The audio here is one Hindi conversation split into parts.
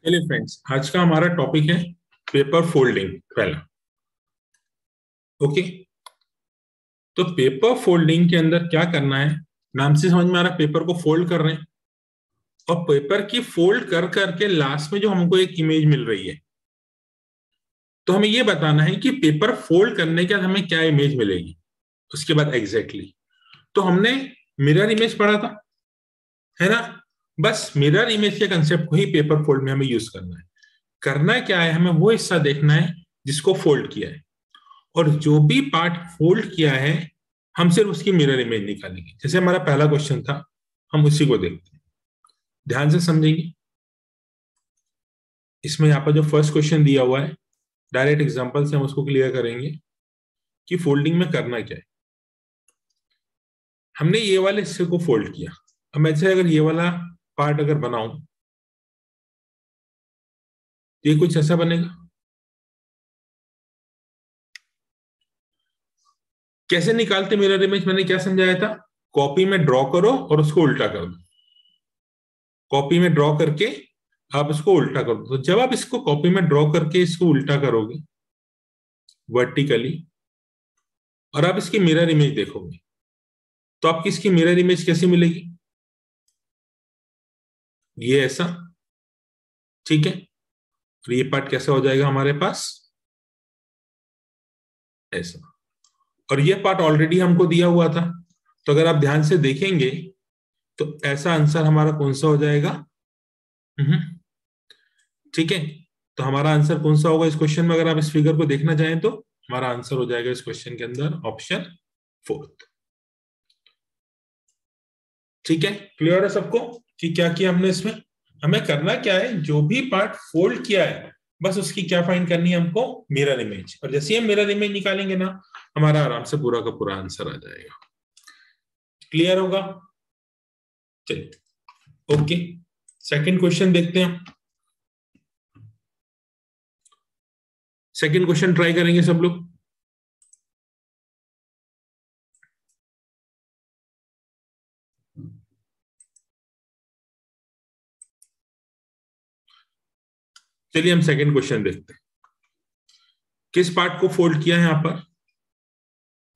चलिए फ्रेंड्स, आज का हमारा टॉपिक है पेपर फोल्डिंग पहला। ओके, तो पेपर फोल्डिंग के अंदर क्या करना है, नाम से समझ में आ रहा है। पेपर को फोल्ड कर रहे हैं और पेपर की फोल्ड कर करके लास्ट में जो हमको एक इमेज मिल रही है, तो हमें ये बताना है कि पेपर फोल्ड करने के बाद हमें क्या इमेज मिलेगी। उसके बाद एग्जैक्टली तो हमने मिरर इमेज पढ़ा था, है ना। बस मिरर इमेज के कंसेप्ट को ही पेपर फोल्ड में हमें यूज करना है। करना क्या है, हमें वो हिस्सा देखना है जिसको फोल्ड किया है, और जो भी पार्ट फोल्ड किया है हम सिर्फ उसकी मिरर इमेज निकालेंगे। जैसे हमारा पहला क्वेश्चन था, हम उसी को देखते हैं, ध्यान से समझेंगे। इसमें यहाँ पर जो फर्स्ट क्वेश्चन दिया हुआ है, डायरेक्ट एग्जांपल से हम उसको क्लियर करेंगे कि फोल्डिंग में करना क्या है। हमने ये वाले हिस्से को फोल्ड किया। अब मैं से अगर ये वाला पार्ट अगर बनाऊं तो ये कुछ ऐसा बनेगा। कैसे निकालते मिरर इमेज, मैंने क्या समझाया था, कॉपी में ड्रॉ करो और उसको उल्टा कर दो। कॉपी में ड्रॉ करके आप इसको उल्टा कर दो। तो जब आप इसको कॉपी में ड्रॉ करके इसको उल्टा करोगे वर्टिकली और आप इसकी मिरर इमेज देखोगे, तो आपकी इसकी मिरर इमेज कैसी मिलेगी, ये ऐसा, ठीक है। और ये पार्ट कैसा हो जाएगा हमारे पास, ऐसा। और ये पार्ट ऑलरेडी हमको दिया हुआ था, तो अगर आप ध्यान से देखेंगे तो ऐसा आंसर हमारा कौन सा हो जाएगा। ठीक है, तो हमारा आंसर कौन सा होगा इस क्वेश्चन में, अगर आप इस फिगर को देखना चाहें तो हमारा आंसर हो जाएगा इस क्वेश्चन के अंदर ऑप्शन फोर्थ। ठीक है, क्लियर है सबको कि क्या किया हमने इसमें। हमें करना क्या है, जो भी पार्ट फोल्ड किया है बस उसकी क्या फाइंड करनी है हमको, मिरर इमेज। और जैसे हम मिरर इमेज निकालेंगे ना, हमारा आराम से पूरा का पूरा आंसर आ जाएगा। क्लियर होगा, चलिए ओके। सेकंड क्वेश्चन देखते हैं। सेकंड क्वेश्चन ट्राई करेंगे सब लोग। चलिए हम सेकंड क्वेश्चन देखते हैं। किस पार्ट को फोल्ड किया है, यहां पर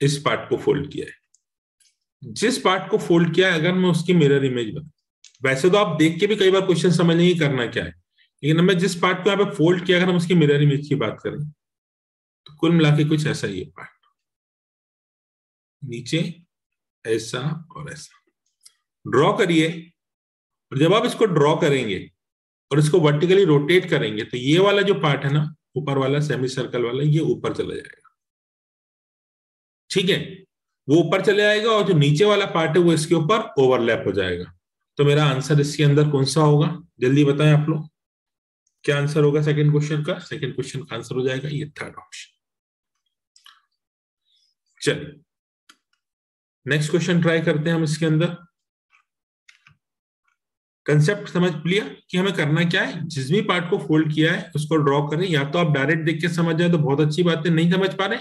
इस पार्ट को फोल्ड किया है। जिस पार्ट को फोल्ड किया है अगर मैं उसकी मिरर इमेज बना, वैसे तो आप देख के भी कई बार क्वेश्चन समझ नहीं करना क्या है, लेकिन मैं जिस पार्ट को यहाँ पे फोल्ड किया अगर हम उसकी मिरर इमेज की बात करें तो कुल मिला के कुछ ऐसा ही है। पार्ट नीचे ऐसा और ऐसा ड्रॉ करिए, और जब आप इसको ड्रॉ करेंगे और इसको वर्टिकली रोटेट करेंगे तो ये वाला जो पार्ट है ना, ऊपर वाला सेमी सर्कल वाला, ये ऊपर चला जाएगा। ठीक है, वो ऊपर चले जाएगा और जो नीचे वाला पार्ट है वो इसके ऊपर ओवरलैप हो जाएगा। तो मेरा आंसर इसके अंदर कौन सा होगा, जल्दी बताएं आप लोग, क्या आंसर होगा सेकंड क्वेश्चन का। सेकंड क्वेश्चन का आंसर हो जाएगा ये थर्ड ऑप्शन। चलिए नेक्स्ट क्वेश्चन ट्राई करते हैं हम। इसके अंदर कंसेप्ट समझ लिया कि हमें करना क्या है, जिस भी पार्ट को फोल्ड किया है उसको ड्रॉ करें। या तो आप डायरेक्ट देख के समझ जाए तो बहुत अच्छी बात है, नहीं समझ पा रहे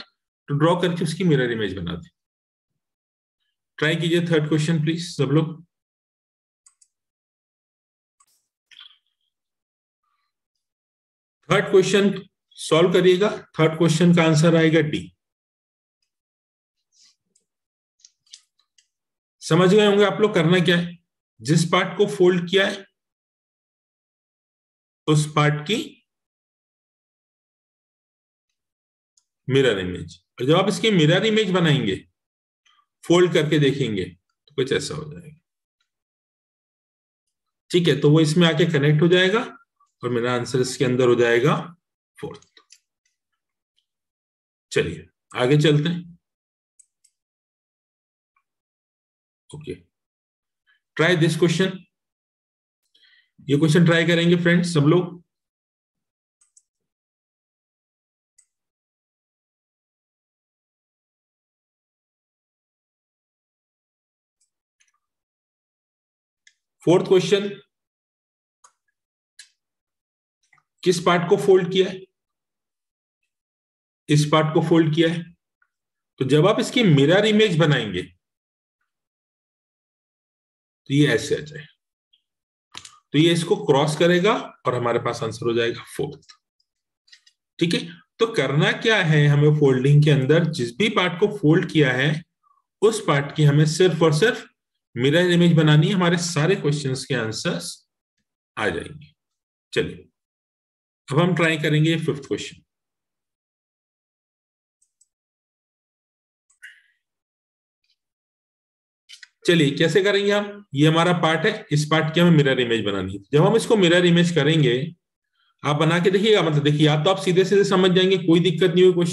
तो ड्रॉ करके उसकी मिरर इमेज बना दें। ट्राई कीजिए थर्ड क्वेश्चन प्लीज सब लोग। थर्ड क्वेश्चन सॉल्व करिएगा। थर्ड क्वेश्चन का आंसर आएगा डी। समझ गए होंगे आप लोग करना क्या है, जिस पार्ट को फोल्ड किया है उस पार्ट की मिरर इमेज। और जब आप इसकी मिरर इमेज बनाएंगे, फोल्ड करके देखेंगे तो कुछ ऐसा हो जाएगा। ठीक है, तो वो इसमें आके कनेक्ट हो जाएगा और मेरा आंसर इसके अंदर हो जाएगा फोर्थ। चलिए आगे चलते हैं। Okay, try this question. ये क्वेश्चन ट्राई करेंगे फ्रेंड्स सब लोग। फोर्थ क्वेश्चन, किस पार्ट को फोल्ड किया है, इस पार्ट को फोल्ड किया है। तो जब आप इसकी मिरर इमेज बनाएंगे तो ये ऐसे आ जाए। तो ये इसको क्रॉस करेगा और हमारे पास आंसर हो जाएगा 4th। ठीक है, तो करना क्या है, हमें फोल्डिंग के अंदर जिस भी पार्ट को फोल्ड किया है उस पार्ट की हमें सिर्फ और सिर्फ मिरर इमेज बनानी है, हमारे सारे क्वेश्चंस के आंसर्स आ जाएंगे। चलिए अब हम ट्राई करेंगे 5th क्वेश्चन। चलिए कैसे करेंगे हम, ये हमारा पार्ट है, इस पार्ट की हमें मिरर इमेज बनानी है। जब हम इसको मिरर इमेज करेंगे, आप बना के देखिएगा, मतलब देखिए, या तो आप सीधे सीधे समझ जाएंगे, कोई दिक्कत नहीं हुई क्वेश्चन